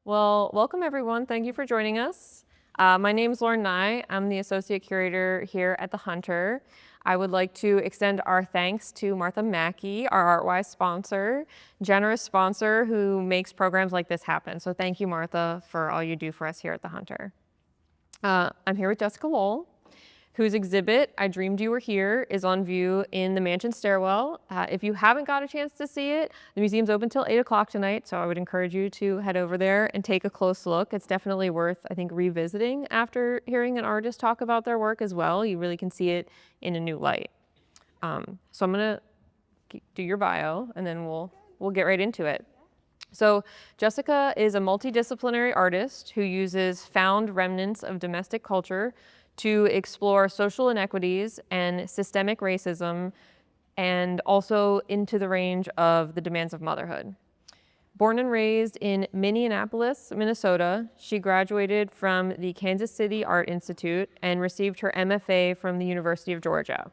Well, welcome everyone. Thank you for joining us. My name is Lauren Nye. I'm the Associate Curator here at the Hunter. I would like to extend our thanks to Martha Mackey, our ArtWise sponsor, generous sponsor who makes programs like this happen. So thank you, Martha, for all you do for us here at the Hunter. I'm here with Jessica Wohl, whose exhibit, I Dreamed You Were Here, is on view in the mansion stairwell. If you haven't got a chance to see it, the museum's open till 8 o'clock tonight, so I would encourage you to head over there and take a close look. It's definitely worth, I think, revisiting after hearing an artist talk about their work as well. You really can see it in a new light. So I'm gonna do your bio, and then we'll get right into it. So Jessica is a multidisciplinary artist who uses found remnants of domestic culture to explore social inequities and systemic racism, and also into the range of the demands of motherhood. Born and raised in Minneapolis, Minnesota, she graduated from the Kansas City Art Institute and received her MFA from the University of Georgia.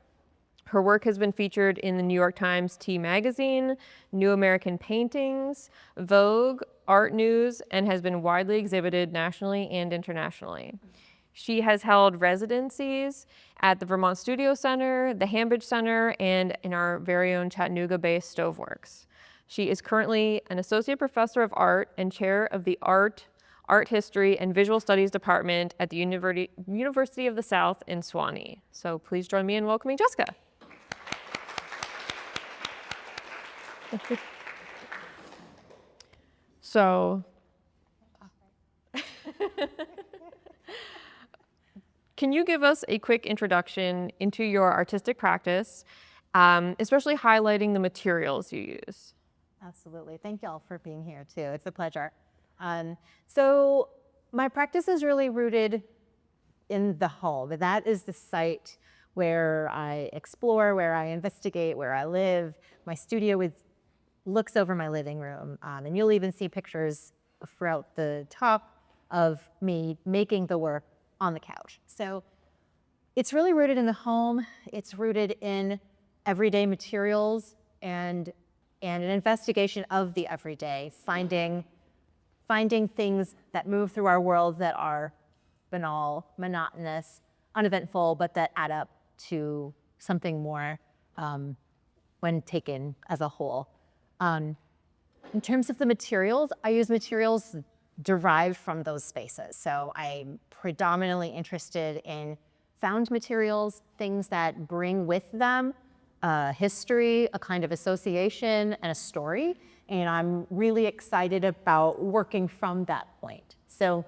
Her work has been featured in the New York Times T Magazine, New American Paintings, Vogue, Art News, and has been widely exhibited nationally and internationally. She has held residencies at the Vermont Studio Center, the Hambridge Center, and in our very own Chattanooga-based Stoveworks. She is currently an associate professor of art and chair of the Art History, and Visual Studies Department at the University of the South in Sewanee. So please join me in welcoming Jessica. So, can you give us a quick introduction into your artistic practice, especially highlighting the materials you use? Absolutely. Thank y'all for being here too. It's a pleasure. So my practice is really rooted in the home. That is the site where I explore, where I investigate, where I live. My studio looks over my living room, and you'll even see pictures throughout the top of me making the work on the couch. So it's really rooted in the home. It's rooted in everyday materials and an investigation of the everyday, finding things that move through our world that are banal, monotonous, uneventful, but that add up to something more when taken as a whole. In terms of the materials, I use materials derived from those spaces. So I'm predominantly interested in found materials, things that bring with them history, a kind of association, and a story. And I'm really excited about working from that point. So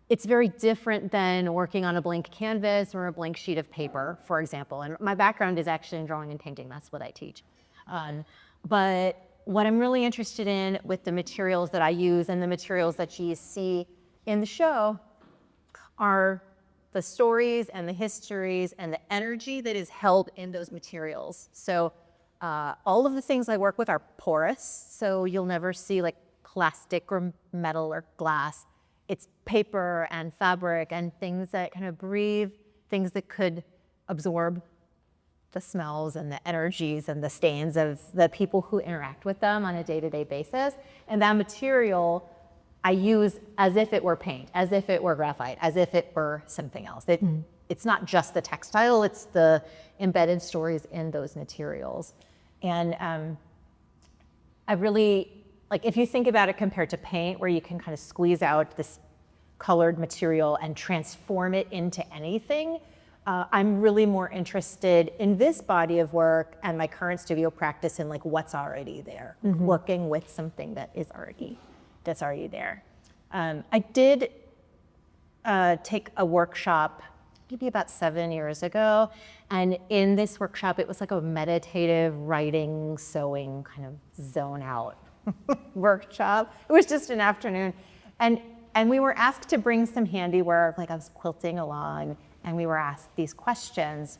it's very different than working on a blank canvas or a blank sheet of paper, for example. And my background is actually in drawing and painting. That's what I teach. But what I'm really interested in with the materials that I use and the materials that you see in the show are the stories and the histories and the energy that is held in those materials. So all of the things I work with are porous, so you'll never see like plastic or metal or glass. It's paper and fabric and things that kind of breathe, things that could absorb the smells and the energies and the stains of the people who interact with them on a day-to-day basis. And that material I use as if it were paint, as if it were graphite, as if it were something else. It's not just the textile, it's the embedded stories in those materials. And I really, like if you think about it compared to paint, where you can kind of squeeze out this colored material and transform it into anything, I'm really more interested in this body of work and my current studio practice in like what's already there, working with something that's already there. I did take a workshop maybe about 7 years ago, and in this workshop it was like a meditative writing, sewing kind of zone out workshop. It was just an afternoon, and we were asked to bring some handiwork, like I was quilting along, and we were asked these questions.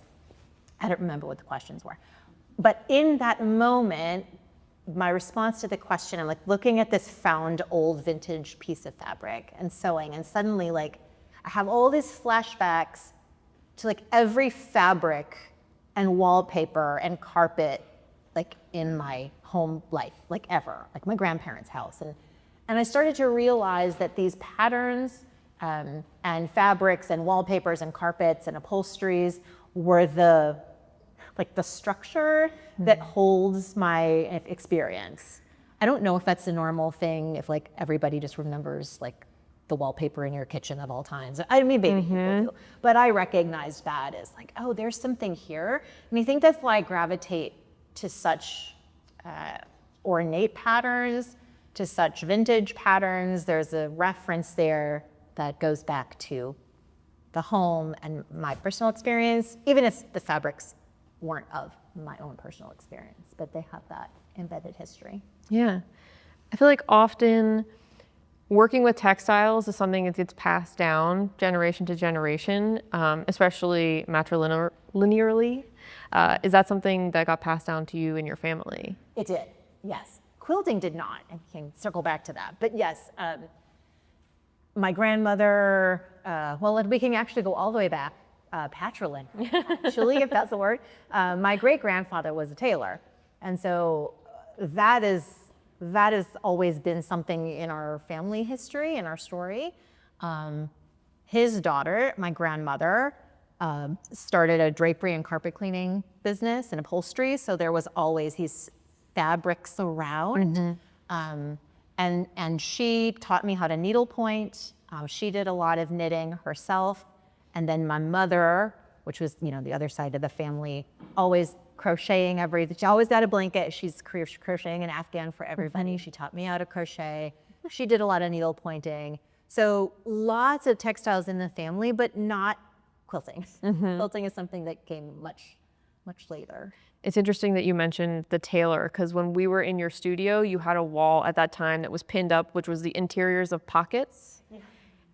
I don't remember what the questions were. But in that moment, my response to the question, I'm like looking at this found old vintage piece of fabric and sewing, and suddenly like I have all these flashbacks to like every fabric and wallpaper and carpet like in my home life, like ever, like my grandparents' house. And I started to realize that these patterns and fabrics and wallpapers and carpets and upholsteries were the structure that holds my experience. I don't know if that's a normal thing, if like everybody just remembers like the wallpaper in your kitchen at all times. I mean, maybe people do, but I recognized that as like, oh, there's something here. And I think that's why I gravitate to such ornate patterns, to such vintage patterns. There's a reference there that goes back to the home and my personal experience, even if the fabrics weren't of my own personal experience, but they have that embedded history. Yeah. I feel like often working with textiles is something that gets passed down generation to generation, especially matrilinearly. Is that something that got passed down to you and your family? It did, yes. Quilting did not, and we can circle back to that. But yes, my grandmother, well, we can actually go all the way back, patrilineal, actually, if that's the word. My great-grandfather was a tailor. And so that has always been something in our family history, in our story. His daughter, my grandmother, started a drapery and carpet cleaning business and upholstery. So there was always these fabrics around. And she taught me how to needlepoint. She did a lot of knitting herself. And then my mother, which was, the other side of the family, always crocheting everything. She always got a blanket. She's crocheting an Afghan for everybody. She taught me how to crochet. She did a lot of needle pointing. So lots of textiles in the family, but not quilting. Quilting is something that came much, much later. It's interesting that you mentioned the tailor, because when we were in your studio, you had a wall at that time that was pinned up, which was the interiors of pockets. Yeah.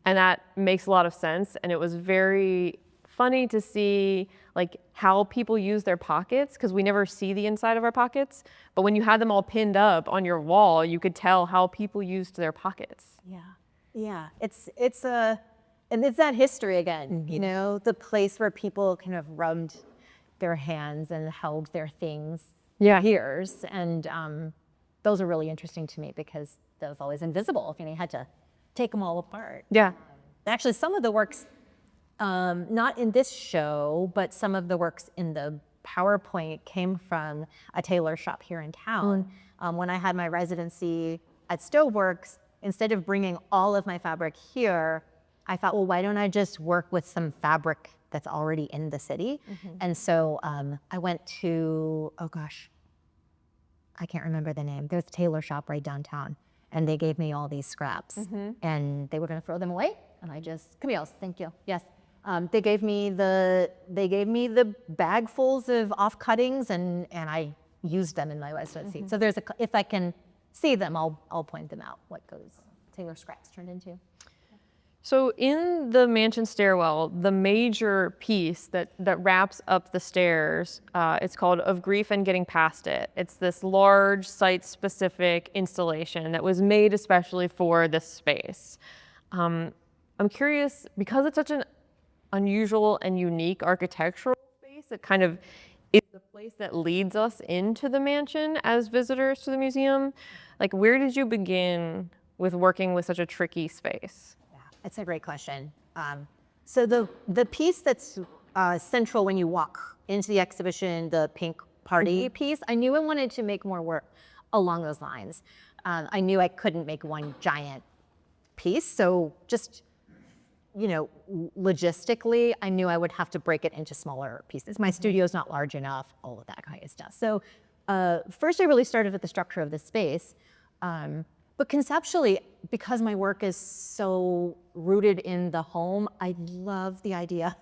And that makes a lot of sense. And it was very funny to see like how people use their pockets, because we never see the inside of our pockets. But when you had them all pinned up on your wall, you could tell how people used their pockets. Yeah. It's that history again, the place where people kind of rubbed their hands and held their things years. And those are really interesting to me because that was always invisible. You had to take them all apart. Yeah. Actually, some of the works, not in this show, but some of the works in the PowerPoint came from a tailor shop here in town. When I had my residency at Stoveworks, instead of bringing all of my fabric here, I thought, well, why don't I just work with some fabric that's already in the city? And so I went to, I can't remember the name. There's a tailor shop right downtown, and they gave me all these scraps, and they were going to throw them away, and I just, Camille, thank you. Yes, they gave me the bagfuls of off cuttings, and I used them in my residency. So there's if I can see them, I'll point them out. What those tailor scraps turned into. So in the mansion stairwell, the major piece that wraps up the stairs, it's called Of Grief and Getting Past It. It's this large site-specific installation that was made especially for this space. I'm curious, because it's such an unusual and unique architectural space, it kind of is the place that leads us into the mansion as visitors to the museum. Like, where did you begin with working with such a tricky space? That's a great question. So the piece that's central when you walk into the exhibition, the pink party piece, I knew I wanted to make more work along those lines. I knew I couldn't make one giant piece, so just, logistically, I knew I would have to break it into smaller pieces. My studio's not large enough, all of that kind of stuff. So first I really started with the structure of the space. But conceptually, because my work is so rooted in the home, I love the idea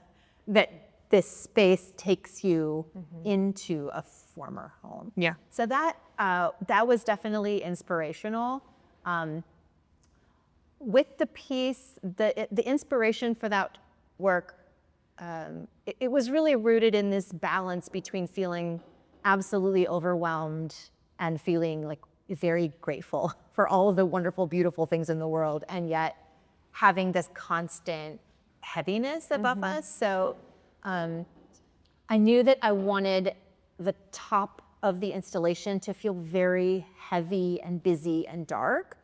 that this space takes you into a former home. Yeah. So that was definitely inspirational. With the piece, the inspiration for that work, it was really rooted in this balance between feeling absolutely overwhelmed and feeling like very grateful for all of the wonderful, beautiful things in the world, and yet having this constant heaviness above us. So I knew that I wanted the top of the installation to feel very heavy and busy and dark,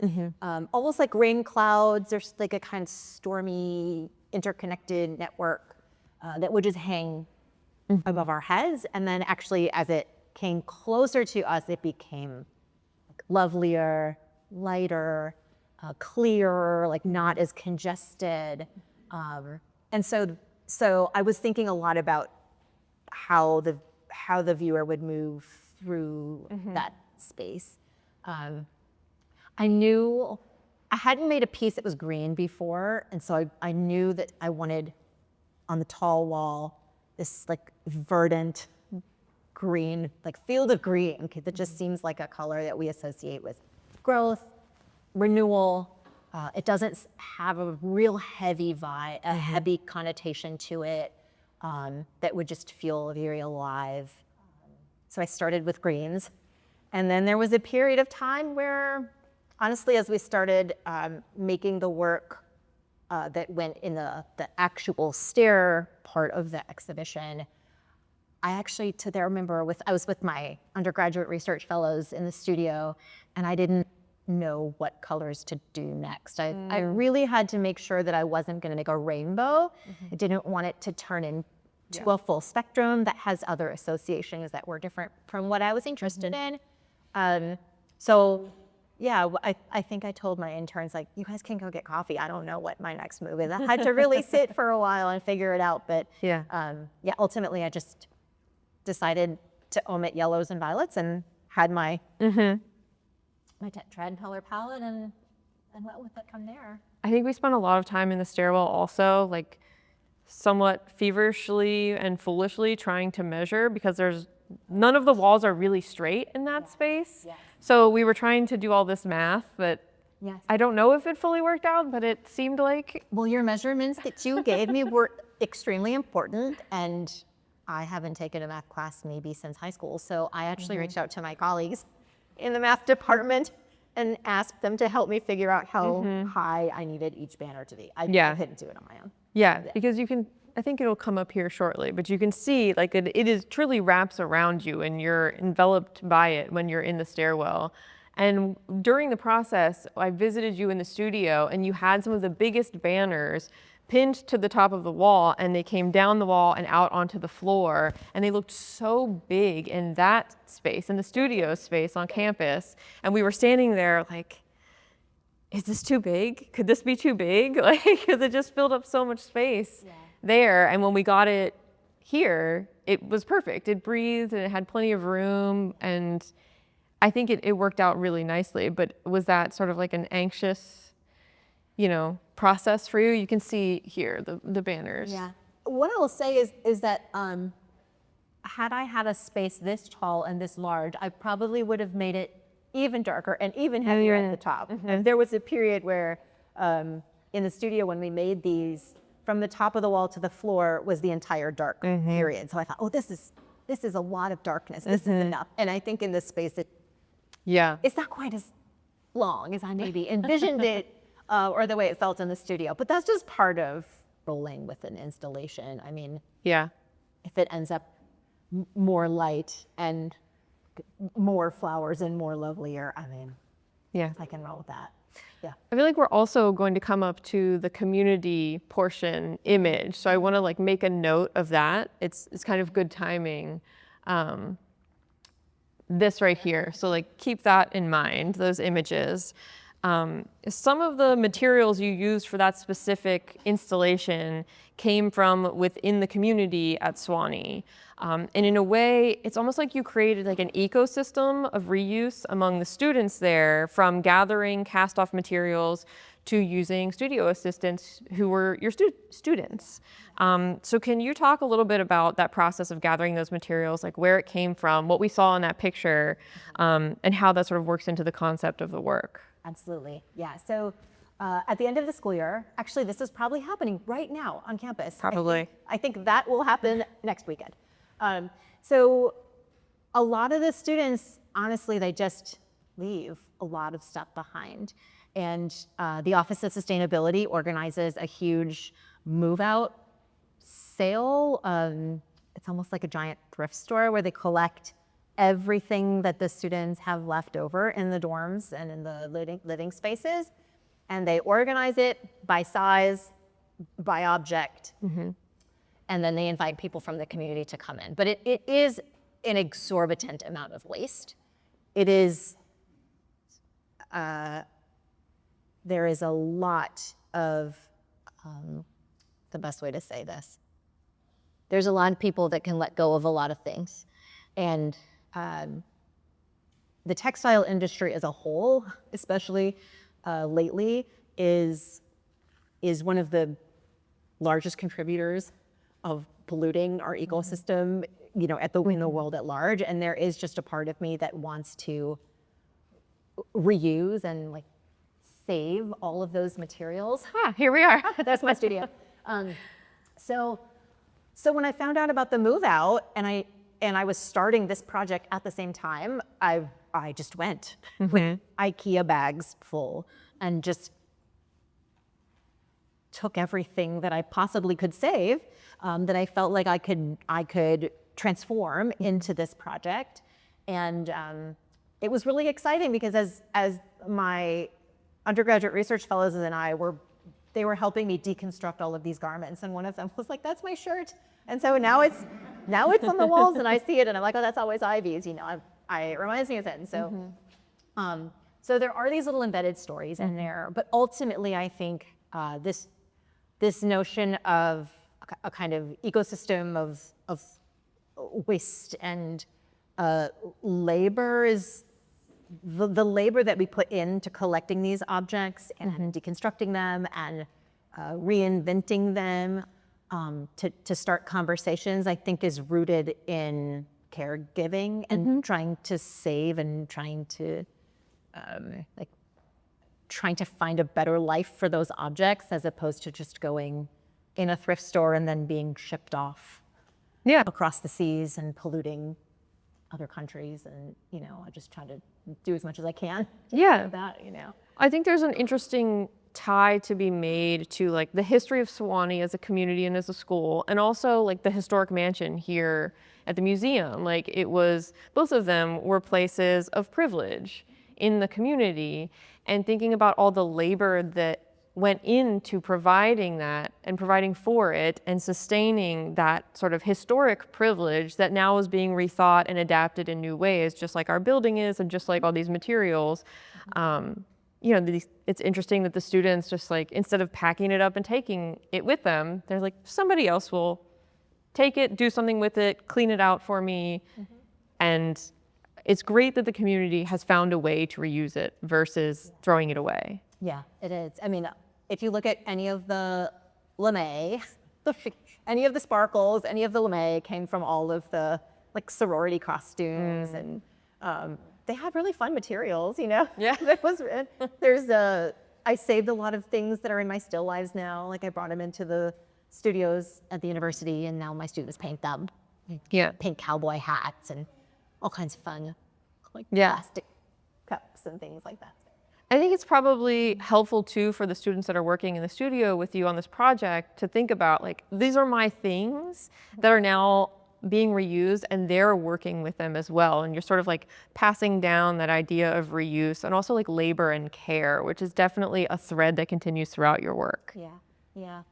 almost like rain clouds. There's like a kind of stormy, interconnected network that would just hang above our heads. And then actually, as it came closer to us, it became like lovelier, lighter, clearer, like not as congested. And so I was thinking a lot about how the viewer would move through that space. I knew I hadn't made a piece that was green before, and so I knew that I wanted on the tall wall this like verdant green, like field of green that just seems like a color that we associate with growth, renewal. It doesn't have a real heavy vibe, a heavy connotation to it that would just feel very alive. So I started with greens. And then there was a period of time where, honestly, as we started making the work that went in the actual stair part of the exhibition, I actually, I was with my undergraduate research fellows in the studio, and I didn't know what colors to do next. I really had to make sure that I wasn't going to make a rainbow. I didn't want it to turn into a full spectrum that has other associations that were different from what I was interested in. So yeah, I think I told my interns, like, you guys can go get coffee. I don't know what my next move is. I had to really sit for a while and figure it out. But ultimately I just decided to omit yellows and violets and had my my tetrad color palette and went with it from there. I think we spent a lot of time in the stairwell also, like somewhat feverishly and foolishly trying to measure, because none of the walls are really straight in that space. So we were trying to do all this math, but I don't know if it fully worked out, but it seemed like... Well, your measurements that you gave me were extremely important, and I haven't taken a math class maybe since high school. So I actually reached out to my colleagues in the math department and asked them to help me figure out how high I needed each banner to be. I couldn't do it on my own. Yeah, because you can, I think it'll come up here shortly, but you can see like it is truly wraps around you and you're enveloped by it when you're in the stairwell. And during the process, I visited you in the studio and you had some of the biggest banners pinned to the top of the wall, and they came down the wall and out onto the floor, and they looked so big in that space, in the studio space on campus. And we were standing there like, is this too big? Could this be too big? Like, because it just filled up so much space there. And when we got it here, it was perfect. It breathed and it had plenty of room, and I think it worked out really nicely. But was that sort of like an anxious, process for you? You can see here the banners. Yeah. What I will say is that had I had a space this tall and this large, I probably would have made it even darker and even heavier at the top. And there was a period where in the studio when we made these, from the top of the wall to the floor was the entire dark period. So I thought, oh, this is a lot of darkness. This is enough. And I think in this space, it's not quite as long as I maybe envisioned it. Or the way it felt in the studio. But that's just part of rolling with an installation. I mean, if it ends up more light and more flowers and more lovelier, I mean, I can roll with that. Yeah. I feel like we're also going to come up to the community portion image. So I want to like make a note of that. It's kind of good timing. This right here. So like keep that in mind, those images. Some of the materials you used for that specific installation came from within the community at Sewanee. And in a way, it's almost like you created like an ecosystem of reuse among the students there, from gathering cast-off materials to using studio assistants who were your students. So can you talk a little bit about that process of gathering those materials, like where it came from, what we saw in that picture, and how that sort of works into the concept of the work? Absolutely. Yeah. So at the end of the school year, actually, this is probably happening right now on campus. Probably. I think that will happen next weekend. So a lot of the students, honestly, they just leave a lot of stuff behind. And the Office of Sustainability organizes a huge move out sale. It's almost like a giant thrift store where they collect everything that the students have left over in the dorms and in the living spaces, and they organize it by size, by object, and then they invite people from the community to come in. But it is an exorbitant amount of waste. It is, there is a lot of, the best way to say this, there's a lot of people that can let go of a lot of things. And the textile industry as a whole, especially lately, is one of the largest contributors of polluting our ecosystem, you know, in the world at large. And there is just a part of me that wants to reuse and like save all of those materials. Here we are. That's my studio. So when I found out about the move out and I was starting this project at the same time, I just went with IKEA bags full and just took everything that I possibly could save, that I felt like I could transform into this project. And it was really exciting because as my undergraduate research fellows and they were helping me deconstruct all of these garments, and one of them was like, "That's my shirt." And so now it's on the walls, and I see it, and I'm like, "Oh, that's always Ivy's," you know. It reminds me of it. And so, so there are these little embedded stories in there, but ultimately, I think this notion of a kind of ecosystem of waste and labor is the labor that we put into collecting these objects and deconstructing them and reinventing them to start conversations, I think is rooted in caregiving and trying to save and trying to find a better life for those objects as opposed to just going in a thrift store and then being shipped off across the seas and polluting other countries. And, you know, I just try to do as much as I can. That, you know. I think there's an interesting tie to be made to like the history of Sewanee as a community and as a school, and also like the historic mansion here at the museum. Like it was, both of them were places of privilege in the community, and thinking about all the labor that went into providing that and providing for it and sustaining that sort of historic privilege that now is being rethought and adapted in new ways, just like our building is and just like all these materials. You know, it's interesting that the students just like, instead of packing it up and taking it with them, they're like, somebody else will take it, do something with it, clean it out for me. And it's great that the community has found a way to reuse it versus throwing it away. Yeah, it is. I mean, if you look at any of the lame, any of the sparkles, any of the lame came from all of the like sorority costumes, and they have really fun materials, you know? Yeah. I saved a lot of things that are in my still lives now. Like I brought them into the studios at the university, and now my students paint them. Paint cowboy hats and all kinds of fun, like plastic cups and things like that. I think it's probably helpful too for the students that are working in the studio with you on this project to think about like, these are my things that are now being reused and they're working with them as well. And you're sort of like passing down that idea of reuse and also like labor and care, which is definitely a thread that continues throughout your work. Yeah.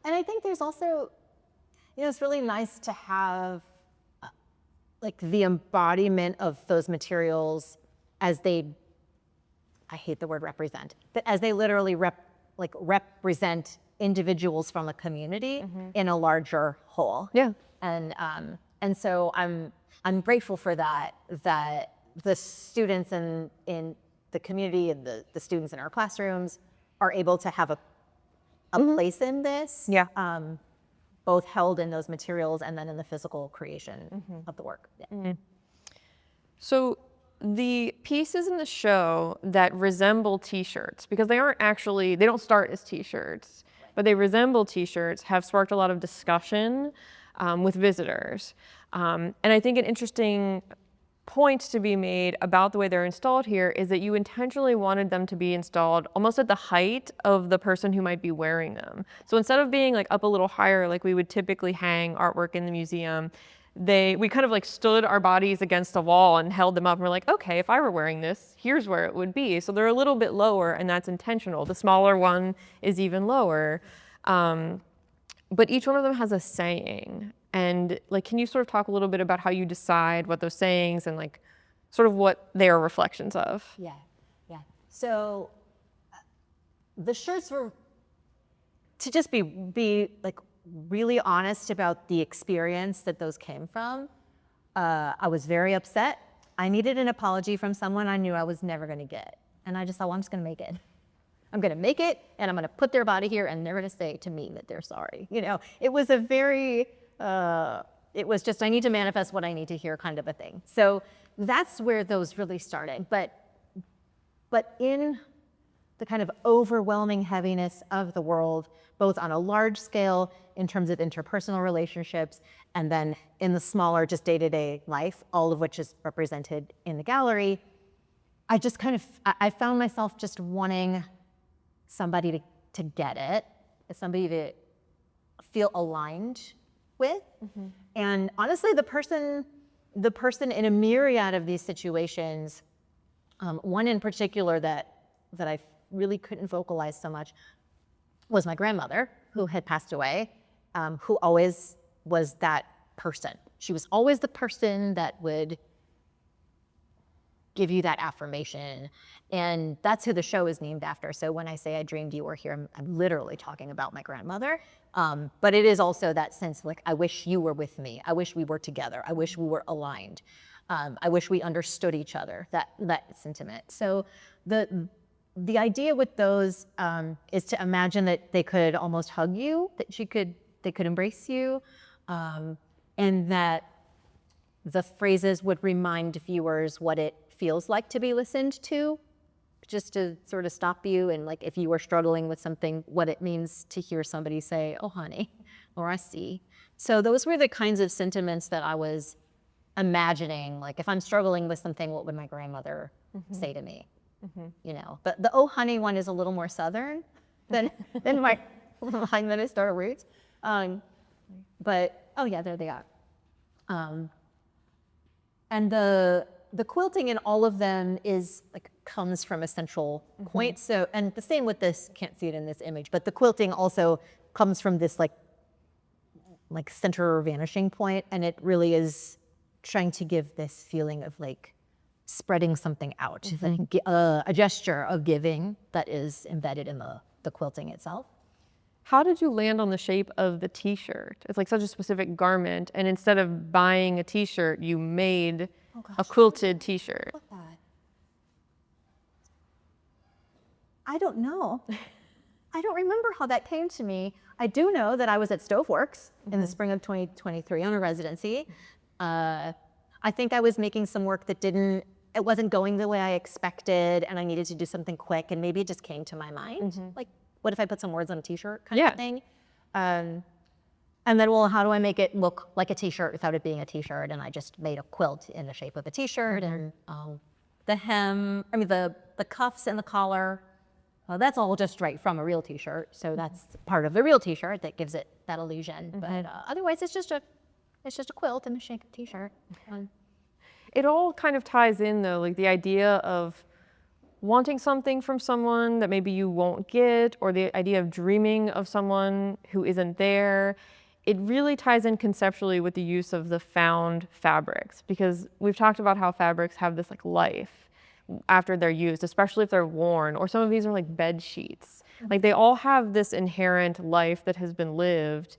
And I think there's also, you know, it's really nice to have like the embodiment of those materials as they, I hate the word represent, but as they literally represent individuals from a community in a larger whole. And so I'm grateful for that the students in the community and the students in our classrooms are able to have a place in this. Both held in those materials and then in the physical creation of the work. So the pieces in the show that resemble t-shirts, because they don't start as t-shirts, but they resemble t-shirts, have sparked a lot of discussion with visitors. And I think an interesting point to be made about the way they're installed here is that you intentionally wanted them to be installed almost at the height of the person who might be wearing them. So instead of being like up a little higher like we would typically hang artwork in the museum, we kind of like stood our bodies against a wall and held them up and we're like, okay, if I were wearing this, here's where it would be. So they're a little bit lower, and that's intentional. The smaller one is even lower. But each one of them has a saying. And like, can you sort of talk a little bit about how you decide what those sayings and like sort of what they are reflections of? Yeah. So the shirts were to just be like really honest about the experience that those came from. I was very upset. I needed an apology from someone I knew I was never going to get. And I just thought, well, I'm just going to make it. I'm going to make it, and I'm going to put their body here, and they're going to say to me that they're sorry. You know, it was a very, it was just, I need to manifest what I need to hear kind of a thing. So that's where those really started. But in the kind of overwhelming heaviness of the world, both on a large scale in terms of interpersonal relationships, and then in the smaller, just day-to-day life, all of which is represented in the gallery, I just kind of, I found myself just wanting somebody to get it, somebody to feel aligned with. Mm-hmm. And honestly, the person in a myriad of these situations, one in particular that I really couldn't vocalize so much was my grandmother, who had passed away, who always was that person. She was always the person that would give you that affirmation. And that's who the show is named after. So when I say I dreamed you were here, I'm literally talking about my grandmother. But it is also that sense like, I wish you were with me. I wish we were together. I wish we were aligned. I wish we understood each other, that sentiment. So the idea with those is to imagine that they could almost hug you, that they could embrace you, and that the phrases would remind viewers what it feels like to be listened to, just to sort of stop you, and like if you were struggling with something, what it means to hear somebody say, oh honey, or I see. So those were the kinds of sentiments that I was imagining, like if I'm struggling with something, what would my grandmother say to me? Mm-hmm. You know, but the oh honey one is a little more southern than my Minnesota roots. But oh yeah, there they are. And the quilting in all of them is like comes from a central point. So, and the same with this, can't see it in this image, but the quilting also comes from this like center or vanishing point, and it really is trying to give this feeling of like spreading something out, a gesture of giving that is embedded in the quilting itself. How did you land on the shape of the t-shirt? It's like such a specific garment, and instead of buying a t-shirt, you made a quilted t-shirt. I don't know. I don't remember how that came to me. I do know that I was at Stoveworks in the spring of 2023 on a residency. I think I was making some work that it wasn't going the way I expected, and I needed to do something quick, and maybe it just came to my mind. Like, what if I put some words on a t-shirt kind of thing? And then, well, how do I make it look like a t-shirt without it being a t-shirt? And I just made a quilt in the shape of a t-shirt, and the hem, the cuffs and the collar, that's all just right from a real t-shirt. So that's part of the real t-shirt that gives it that illusion. But otherwise, it's just a quilt in the shape of a t-shirt. It all kind of ties in though, like the idea of wanting something from someone that maybe you won't get, or the idea of dreaming of someone who isn't there. It really ties in conceptually with the use of the found fabrics, because we've talked about how fabrics have this like life after they're used, especially if they're worn, or some of these are like bed sheets. Like they all have this inherent life that has been lived.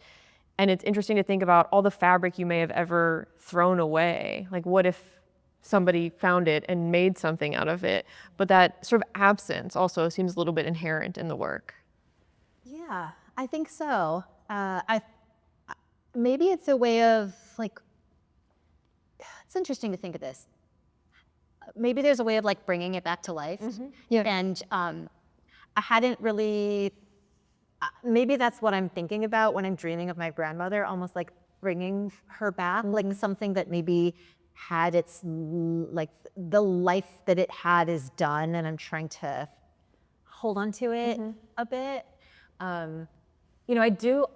And it's interesting to think about all the fabric you may have ever thrown away. Like what if somebody found it and made something out of it? But that sort of absence also seems a little bit inherent in the work. Yeah, I think so. Maybe it's a way of like, it's interesting to think of this. Maybe there's a way of like bringing it back to life. Yeah. And I hadn't really, maybe that's what I'm thinking about when I'm dreaming of my grandmother, almost like bringing her back, like something that maybe had its, like the life that it had is done, and I'm trying to hold on to it a bit. You know, I do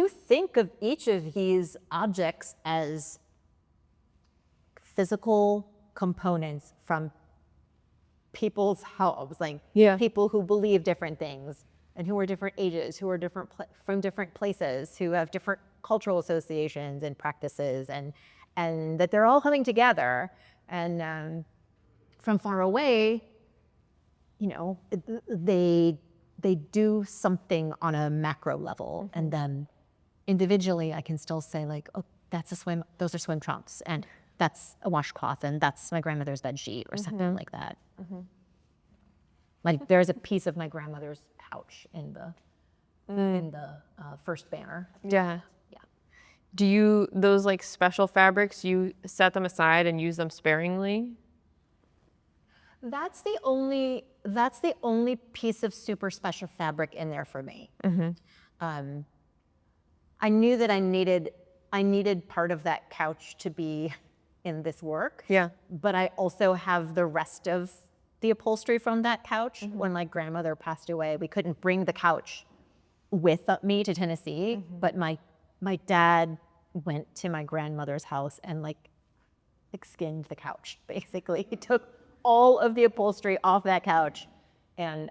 think of each of these objects as physical components from people's homes, like Yeah. people who believe different things and who are different ages, who are different from different places, who have different cultural associations and practices, and that they're all coming together. And from far away, you know, they do something on a macro level, and then individually, I can still say like, oh, that's a swim. Those are swim trunks, and that's a washcloth, and that's my grandmother's bed sheet, or something like that. Like there's a piece of my grandmother's couch in the first banner. Yeah. Yeah. Do you, those like special fabrics, you set them aside and use them sparingly? That's the only piece of super special fabric in there for me. I knew that I needed part of that couch to be in this work. Yeah. But I also have the rest of the upholstery from that couch. When my grandmother passed away, we couldn't bring the couch with me to Tennessee, but my dad went to my grandmother's house and like skinned the couch, basically. He took all of the upholstery off that couch and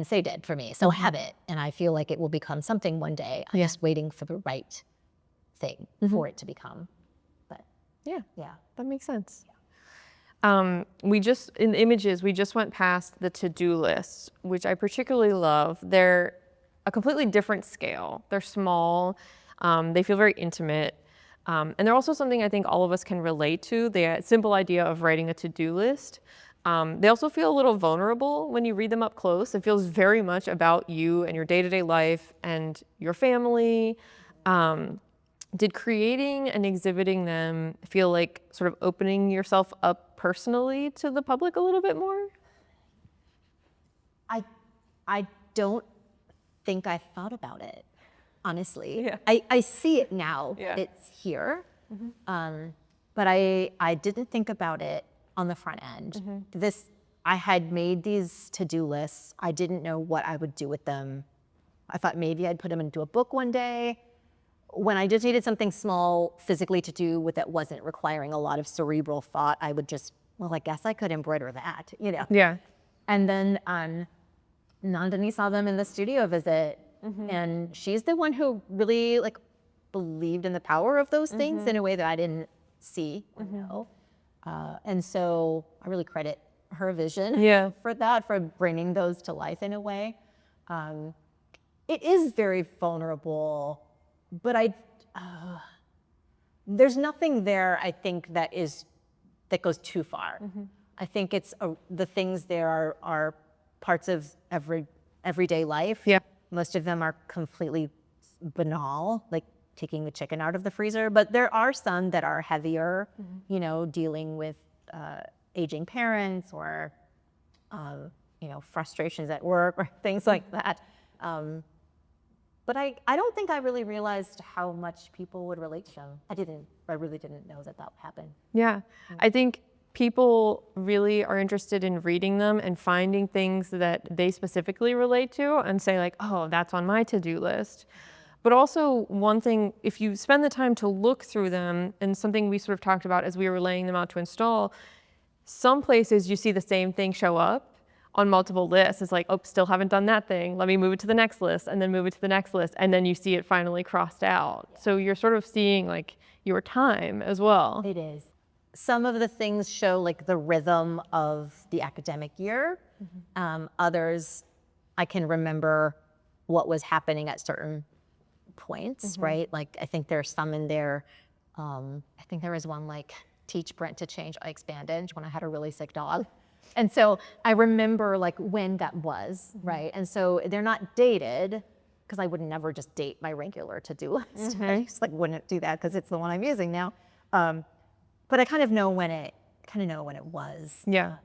saved it for me. So I have it, and I feel like it will become something one day. I'm just waiting for the right thing for it to become. But Yeah. yeah. That makes sense. We just, in the images, we just went past the to-do lists, which I particularly love. They're a completely different scale. They're small. They feel very intimate. And they're also something I think all of us can relate to, the simple idea of writing a to-do list. They also feel a little vulnerable when you read them up close. It feels very much about you and your day-to-day life and your family. Did creating and exhibiting them feel like sort of opening yourself up personally to the public a little bit more? I don't think I thought about it, honestly. Yeah. I see it now. Yeah. It's here. But I didn't think about it on the front end. I had made these to-do lists. I didn't know what I would do with them. I thought maybe I'd put them into a book one day. When I just needed something small physically to do with that wasn't requiring a lot of cerebral thought, I would just, well, I guess I could embroider that, you know? Yeah. And then Nandini saw them in the studio visit, and she's the one who really like believed in the power of those things in a way that I didn't see or know. And so I really credit her vision for that, for bringing those to life in a way. It is very vulnerable, but there's nothing there, I think, that goes too far. I think it's the things there are parts of everyday life. Yeah. Most of them are completely banal, like taking the chicken out of the freezer, but there are some that are heavier, you know, dealing with aging parents or, you know, frustrations at work or things like that. But I don't think I really realized how much people would relate to them. I really didn't know that would happen. Yeah. I think people really are interested in reading them and finding things that they specifically relate to and say like, oh, that's on my to-do list. But also one thing, if you spend the time to look through them, and something we sort of talked about as we were laying them out to install, some places you see the same thing show up on multiple lists. It's like, oh, still haven't done that thing. Let me move it to the next list, and then move it to the next list. And then you see it finally crossed out. Yeah. So you're sort of seeing like your time as well. It is. Some of the things show like the rhythm of the academic year. Others, I can remember what was happening at certain points, right? Like I think there's some in there. I think there was one like teach Brent to change Ike's bandage when I had a really sick dog. And so I remember like when that was, right? And so they're not dated, because I would never just date my regular to-do list. I just like wouldn't do that because it's the one I'm using now. But I kind of know when it was. Yeah.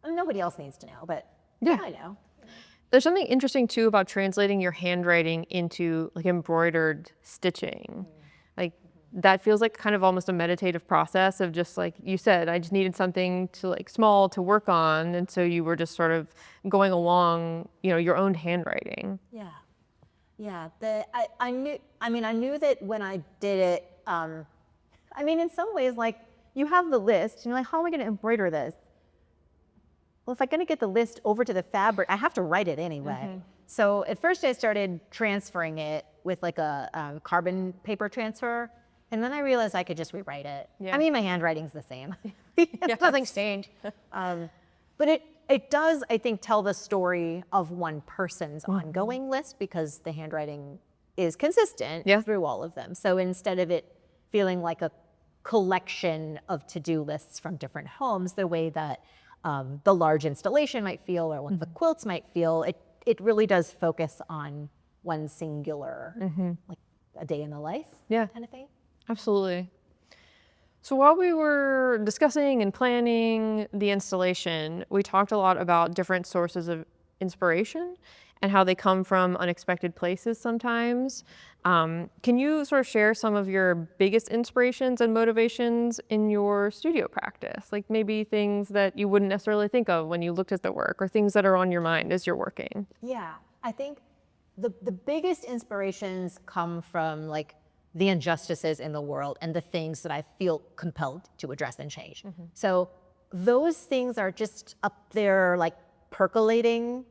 Nobody else needs to know, but yeah, I know. There's something interesting too about translating your handwriting into like embroidered stitching. Like that feels like kind of almost a meditative process of just like you said, I just needed something to like small to work on. And so you were just sort of going along, you know, your own handwriting. Yeah. Yeah. I knew that when I did it, I mean, in some ways, like you have the list, and you're like, how am I gonna embroider this? Well, if I'm gonna get the list over to the fabric, I have to write it anyway. So at first I started transferring it with like a carbon paper transfer, and then I realized I could just rewrite it. Yeah. I mean, my handwriting's the same. Nothing's changed. But it does, I think, tell the story of one person's ongoing list, because the handwriting is consistent through all of them. So instead of it feeling like a collection of to-do lists from different homes, the way that the large installation might feel, or what the quilts might feel, it really does focus on one singular, like a day in the life kind of thing. Absolutely. So while we were discussing and planning the installation, we talked a lot about different sources of inspiration and how they come from unexpected places sometimes. Can you sort of share some of your biggest inspirations and motivations in your studio practice? Like maybe things that you wouldn't necessarily think of when you looked at the work, or things that are on your mind as you're working. Yeah, I think the biggest inspirations come from like the injustices in the world and the things that I feel compelled to address and change. So those things are just up there, like percolating,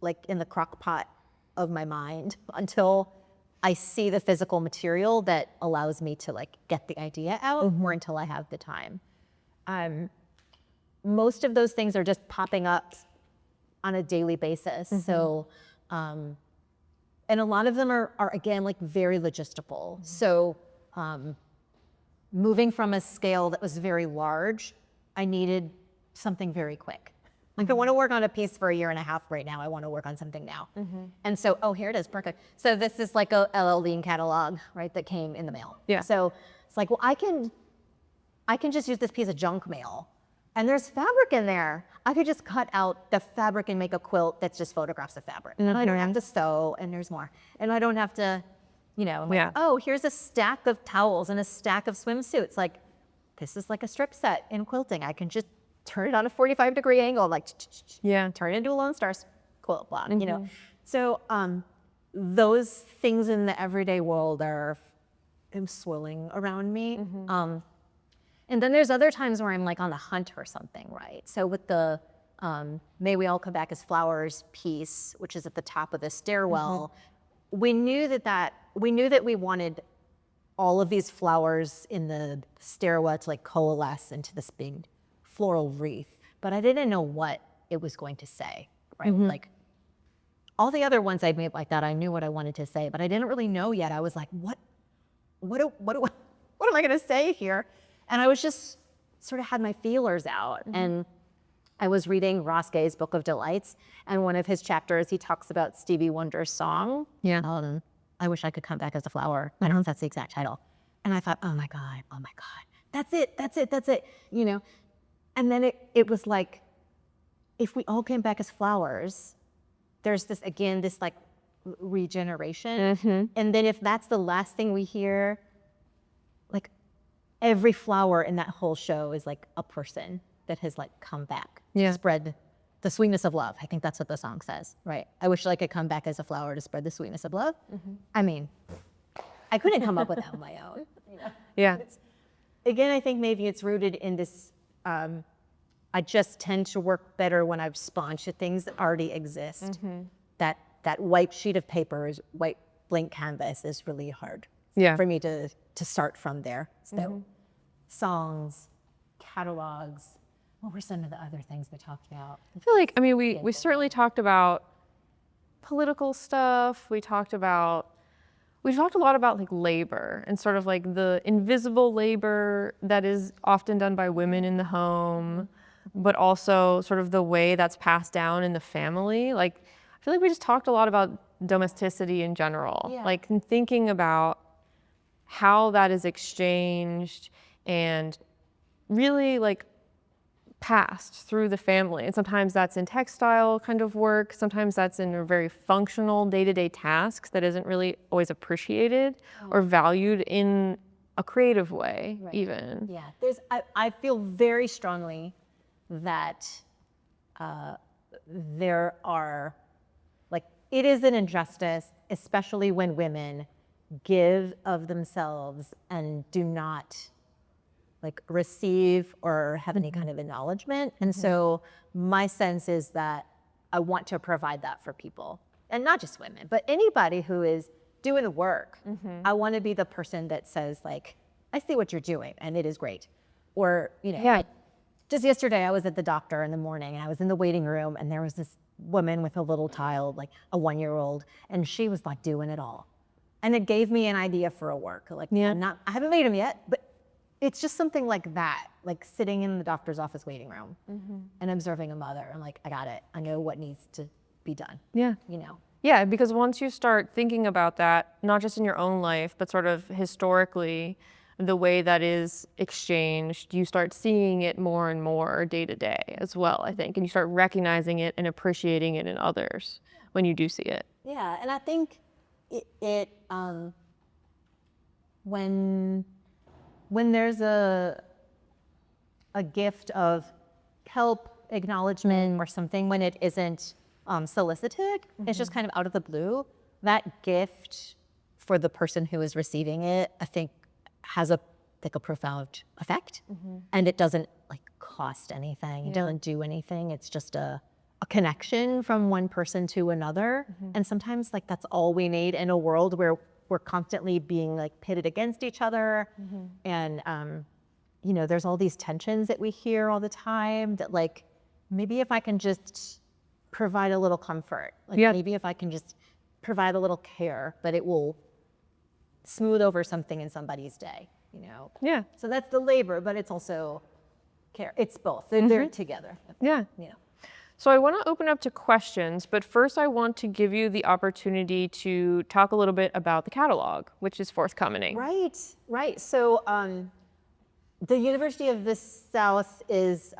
like in the crock pot of my mind, until I see the physical material that allows me to like get the idea out, or until I have the time. Most of those things are just popping up on a daily basis. So, and a lot of them are again, like very logistical. So moving from a scale that was very large, I needed something very quick. Like I want to work on a piece for 1.5 years right now. I want to work on something now. And so, oh, here it is, perfect. So this is like a LL Lean catalog, right, that came in the mail. Yeah. So it's like, well, I can just use this piece of junk mail, and there's fabric in there. I could just cut out the fabric and make a quilt that's just photographs of fabric. And I don't have to sew, and there's more. And I don't have to, like, oh, here's a stack of towels and a stack of swimsuits. Like, this is like a strip set in quilting. I can just turn it on a 45-degree angle, like, turn it into a Lone Star quilt block, So those things in the everyday world are swirling around me. And then there's other times where I'm like on the hunt for something, right? So with the May We All Come Back as Flowers piece, which is at the top of the stairwell, we knew that we wanted all of these flowers in the stairwell to like coalesce into this big floral wreath, but I didn't know what it was going to say, right? Like all the other ones I made like that, I knew what I wanted to say, but I didn't really know yet. I was like, what am I going to say here? And I was just sort of had my feelers out. And I was reading Ross Gay's Book of Delights, and one of his chapters, he talks about Stevie Wonder's song. I Wish I Could Come Back as a Flower. I don't know if that's the exact title. And I thought, oh my God, that's it. And then it was like, if we all came back as flowers, there's this like regeneration. And then if that's the last thing we hear, like every flower in that whole show is like a person that has like come back to spread the sweetness of love. I think that's what the song says, right? I wish I could come back as a flower to spread the sweetness of love. I mean, I couldn't come up with that on my own. Again, I think maybe it's rooted in this, I just tend to work better when I respond to things that already exist. That white sheet of paper, white blank canvas is really hard for me to start from there. So songs, catalogs, what were some of the other things we talked about? I feel like, we certainly talked about political stuff. We talked a lot about like labor and sort of like the invisible labor that is often done by women in the home, but also sort of the way that's passed down in the family. Like, I feel like we just talked a lot about domesticity in general, like thinking about how that is exchanged and really like passed through the family. And sometimes that's in textile kind of work. Sometimes that's in a very functional day-to-day tasks that isn't really always appreciated or valued in a creative way, even. Yeah, I feel very strongly that there are, like, it is an injustice, especially when women give of themselves and do not like receive or have any kind of acknowledgement. And so my sense is that I want to provide that for people, and not just women, but anybody who is doing the work. I want to be the person that says like, I see what you're doing and it is great. Or, you know, just yesterday I was at the doctor in the morning and I was in the waiting room and there was this woman with a little child, like a 1-year-old, and she was like doing it all. And it gave me an idea for a work. Like, I haven't made them yet, but it's just something like that, like sitting in the doctor's office waiting room and observing a mother. I'm like, I got it. I know what needs to be done. Yeah. You know? Yeah, because once you start thinking about that, not just in your own life, but sort of historically, the way that is exchanged, you start seeing it more and more day to day as well, I think. And you start recognizing it and appreciating it in others when you do see it. Yeah, and I think when there's a gift of help, acknowledgement, or something, when it isn't solicited, it's just kind of out of the blue, that gift for the person who is receiving it, I think has a profound effect. And it doesn't like cost anything. It doesn't do anything. It's just a connection from one person to another. And sometimes like that's all we need in a world where we're constantly being like pitted against each other. And, you know, there's all these tensions that we hear all the time that like, maybe if I can just provide a little comfort, like maybe if I can just provide a little care, but it will smooth over something in somebody's day, you know? Yeah. So that's the labor, but it's also care. It's both. They're together. Yeah. Yeah. So I want to open up to questions, but first I want to give you the opportunity to talk a little bit about the catalog, which is forthcoming. Right. So the University of the South is,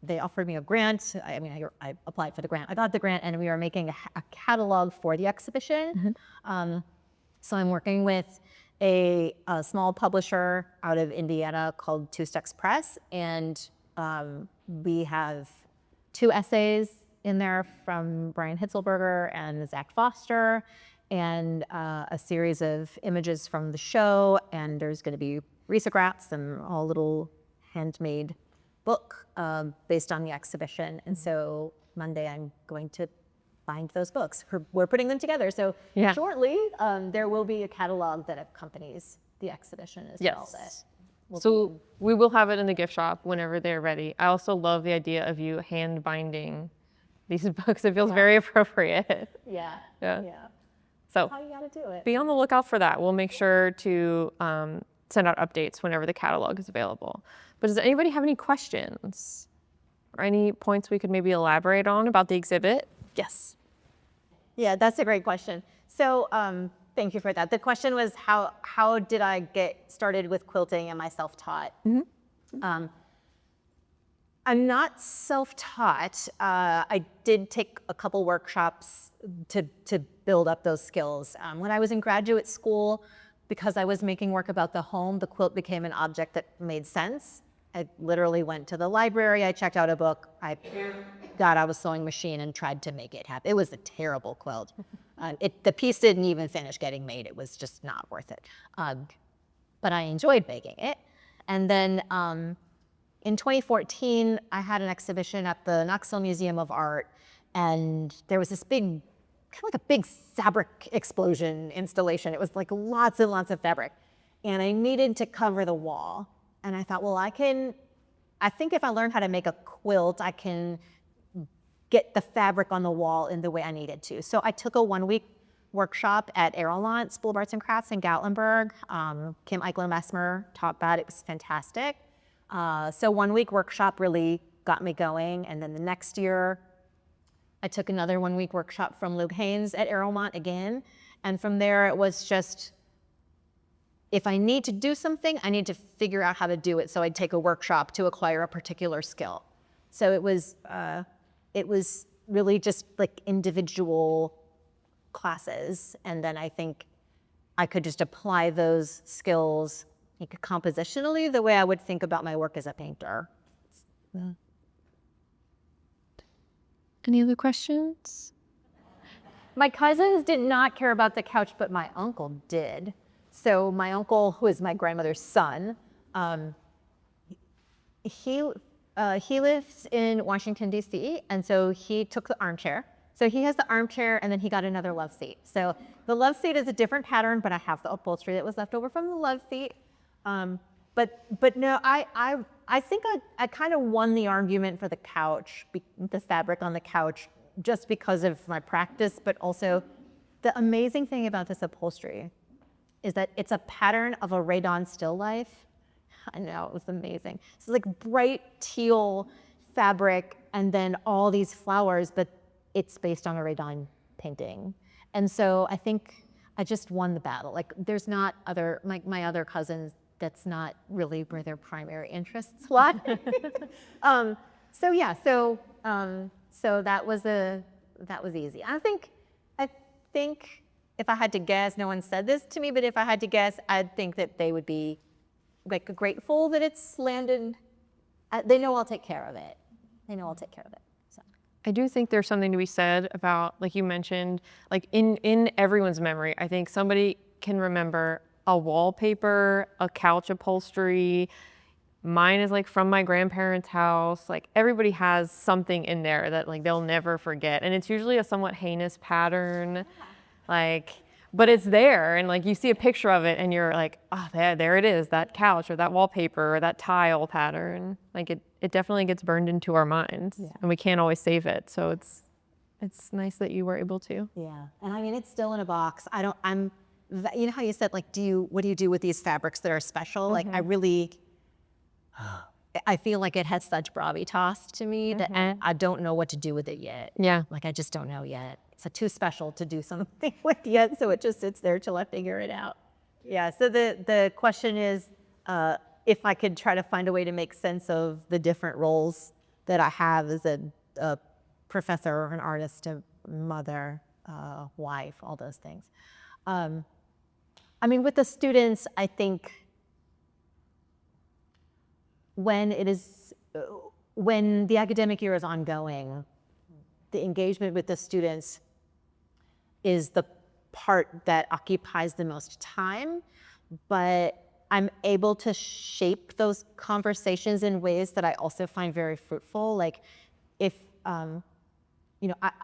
they offered me a grant. I applied for the grant. I got the grant, and we are making a catalog for the exhibition. So I'm working with a small publisher out of Indiana called Two Stacks Press, and we have 2 essays in there from Brian Hitzelberger and Zach Foster, and a series of images from the show, and there's going to be risographs and a little handmade book based on the exhibition. And so Monday I'm going to find those books. We're putting them together. So shortly there will be a catalog that accompanies the exhibition as well. So we will have it in the gift shop whenever they're ready. I also love the idea of you hand binding these books. It feels very appropriate. Yeah. So How you gotta do it. be on the lookout for that. We'll make sure to send out updates whenever the catalog is available. But does anybody have any questions or any points we could maybe elaborate on about the exhibit? Yes. Yeah, that's a great question. So thank you for that. The question was how did I get started with quilting? Am I self-taught? I'm not self-taught. I did take a couple workshops to build up those skills. When I was in graduate school, because I was making work about the home, the quilt became an object that made sense. I literally went to the library, I checked out a book, I got out a sewing machine and tried to make it happen. It was a terrible quilt. The piece didn't even finish getting made. It was just not worth it. But I enjoyed making it. And then in 2014, I had an exhibition at the Knoxville Museum of Art, and there was this big, kind of like a big fabric explosion installation. It was like lots and lots of fabric. And I needed to cover the wall. And I thought, well, I think if I learn how to make a quilt, I can get the fabric on the wall in the way I needed to. So I took a 1-week workshop at Aerolont School of Arts and Crafts in Gatlinburg. Kim Eichler-Messmer taught that. It was fantastic. So 1-week workshop really got me going. And then the next year, I took another 1-week workshop from Luke Haynes at Aerolont again. And from there, it was just, if I need to do something, I need to figure out how to do it. So I'd take a workshop to acquire a particular skill. So it was really just like individual classes. And then I think I could just apply those skills compositionally the way I would think about my work as a painter. Any other questions? My cousins did not care about the couch, but my uncle did. So my uncle, who is my grandmother's son, he lives in Washington, D.C., and so he took the armchair. So he has the armchair, and then he got another love seat. So the love seat is a different pattern, but I have the upholstery that was left over from the love seat. But no, I think I kind of won the argument for the couch, the fabric on the couch, just because of my practice, but also the amazing thing about this upholstery is that it's a pattern of a Raydon still life. I know, it was amazing. So like bright teal fabric and then all these flowers, but it's based on a Raydon painting. And so I think I just won the battle. Like there's not other, like my other cousins, that's not really where their primary interests lie. So yeah, so that was easy. I think if I had to guess, no one said this to me, but if I had to guess, I'd think that they would be like grateful that it's landed. They know I'll take care of it. They know I'll take care of it. So. I do think there's something to be said about, like you mentioned, like in everyone's memory, I think somebody can remember a wallpaper, a couch upholstery. Mine is like from my grandparents' house. Like everybody has something in there that like they'll never forget. And it's usually a somewhat heinous pattern. Like, but it's there, and like you see a picture of it and you're like, oh, there it is, that couch or that wallpaper or that tile pattern. Like it definitely gets burned into our minds, and we can't always save it. So it's nice that you were able to. Yeah, and I mean, it's still in a box. You know how you said, like, what do you do with these fabrics that are special? Like, I feel like it has such gravitas to me that I don't know what to do with it yet. Yeah. Like, I just don't know yet. It's too special to do something with yet, so it just sits there till I figure it out. Yeah, so the question is, if I could try to find a way to make sense of the different roles that I have as a professor or an artist, a mother, wife, all those things. I mean, with the students, I think when the academic year is ongoing, the engagement with the students is the part that occupies the most time, but I'm able to shape those conversations in ways that I also find very fruitful. Like if,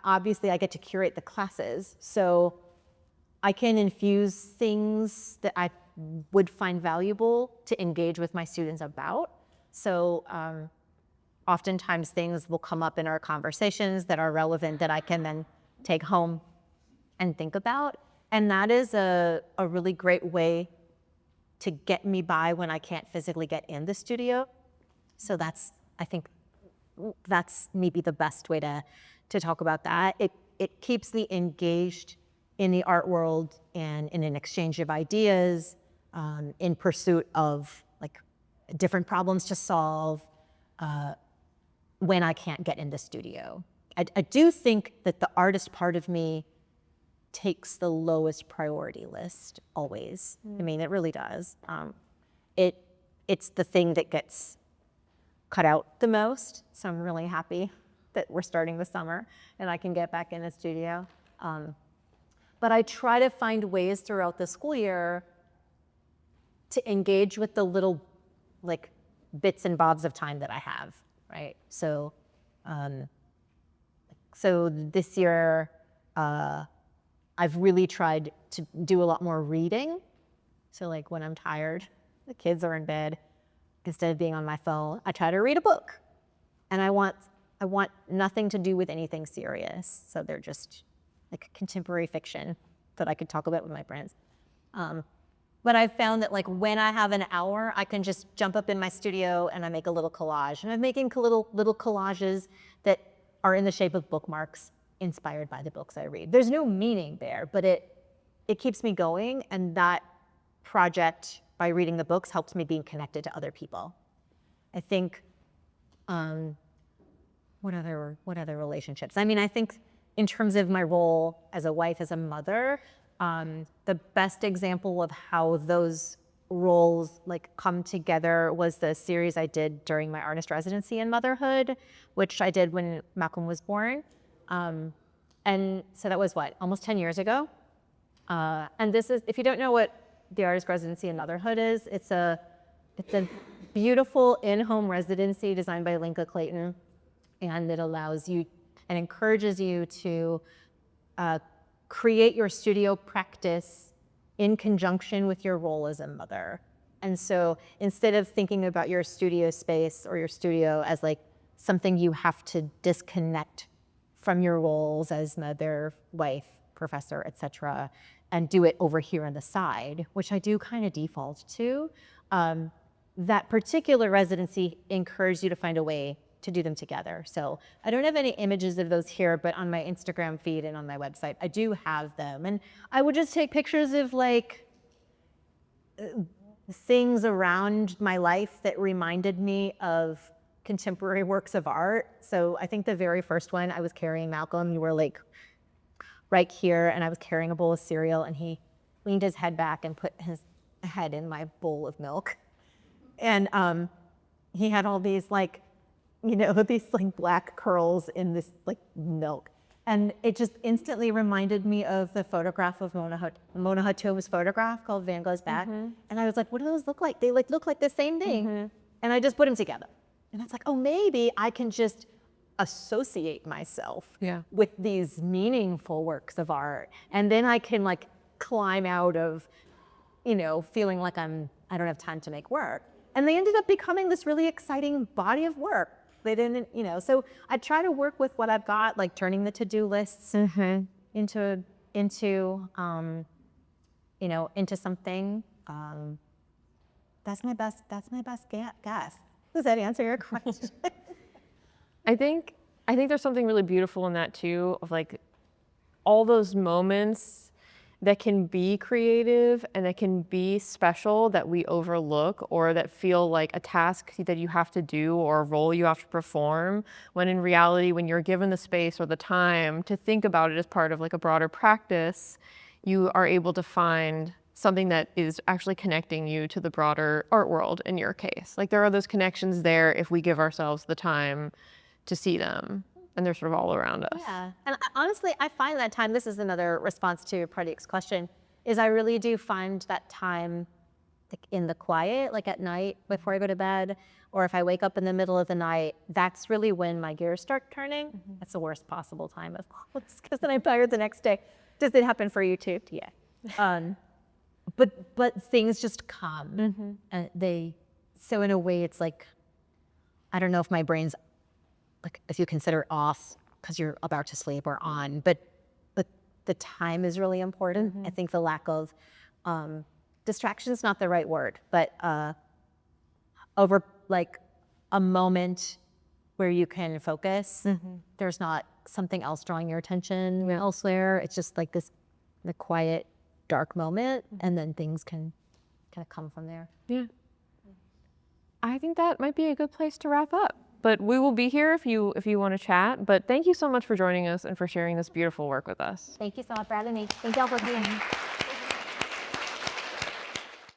obviously I get to curate the classes, so I can infuse things that I would find valuable to engage with my students about. So oftentimes things will come up in our conversations that are relevant that I can then take home and think about. And that is a really great way to get me by when I can't physically get in the studio. So I think that's maybe the best way to talk about that. It keeps me engaged in the art world and in an exchange of ideas, in pursuit of like different problems to solve when I can't get in the studio. I do think that the artist part of me takes the lowest priority list always. I mean, it really does. It's the thing that gets cut out the most. So I'm really happy that we're starting the summer and I can get back in the studio. But I try to find ways throughout the school year to engage with the little like bits and bobs of time that I have, right? So, this year, I've really tried to do a lot more reading. So like when I'm tired, the kids are in bed, instead of being on my phone, I try to read a book. And I want nothing to do with anything serious. So they're just like contemporary fiction that I could talk about with my friends. But I've found that like when I have an hour, I can just jump up in my studio and I make a little collage. And I'm making little collages that are in the shape of bookmarks inspired by the books I read. There's no meaning there, but it keeps me going. And that project, by reading the books, helps me being connected to other people. I think, what other relationships? I mean, I think in terms of my role as a wife, as a mother, the best example of how those roles like come together was the series I did during my artist residency in motherhood, which I did when Malcolm was born. And so that was almost 10 years ago. And this is, if you don't know what the artist residency in Motherhood is. It's a beautiful in-home residency designed by Linka Clayton, and it allows you and encourages you to create your studio practice in conjunction with your role as a mother. And so instead of thinking about your studio space or your studio as like something you have to disconnect from your roles as mother, wife, professor, etc., and do it over here on the side, which I do kind of default to, that particular residency encouraged you to find a way to do them together. So I don't have any images of those here, but on my Instagram feed and on my website, I do have them. And I would just take pictures of like things around my life that reminded me of contemporary works of art. So I think the very first one, I was carrying Malcolm, you were like right here, and I was carrying a bowl of cereal, and he leaned his head back and put his head in my bowl of milk. And he had all these like, you know, these like black curls in this like milk. And it just instantly reminded me of the photograph of Mona Hatoum's photograph called Van Gogh's Back. And I was like, what do those look like? They like look like the same thing. And I just put them together. And it's like, oh, maybe I can just associate myself with these meaningful works of art. And then I can like climb out of, you know, feeling like I don't have time to make work. And they ended up becoming this really exciting body of work. They didn't, you know, so I try to work with what I've got, like turning the to-do lists into you know, into something. That's my best guess. Does that answer your question? I think there's something really beautiful in that too, of like all those moments that can be creative and that can be special that we overlook, or that feel like a task that you have to do or a role you have to perform, when in reality, when you're given the space or the time to think about it as part of like a broader practice, you are able to find something that is actually connecting you to the broader art world in your case. Like there are those connections there if we give ourselves the time to see them. And they're sort of all around us. Yeah, and honestly, I find that time, this is another response to Pradip's question, is I really do find that time like in the quiet, like at night before I go to bed, or if I wake up in the middle of the night, that's really when my gears start turning. That's the worst possible time, of course, because then I'm tired the next day. Does it happen for you too? Yeah. But things just come. So in a way, it's like, I don't know if my brain's, like if you consider off because you're about to sleep or on, but the time is really important. I think the lack of distraction is not the right word, but over like a moment where you can focus, there's not something else drawing your attention elsewhere. It's just like the quiet, dark moment, and then things can kind of come from there. Yeah. I think that might be a good place to wrap up. But we will be here if you want to chat. But thank you so much for joining us and for sharing this beautiful work with us. Thank you so much for having me. Thank y'all for being here.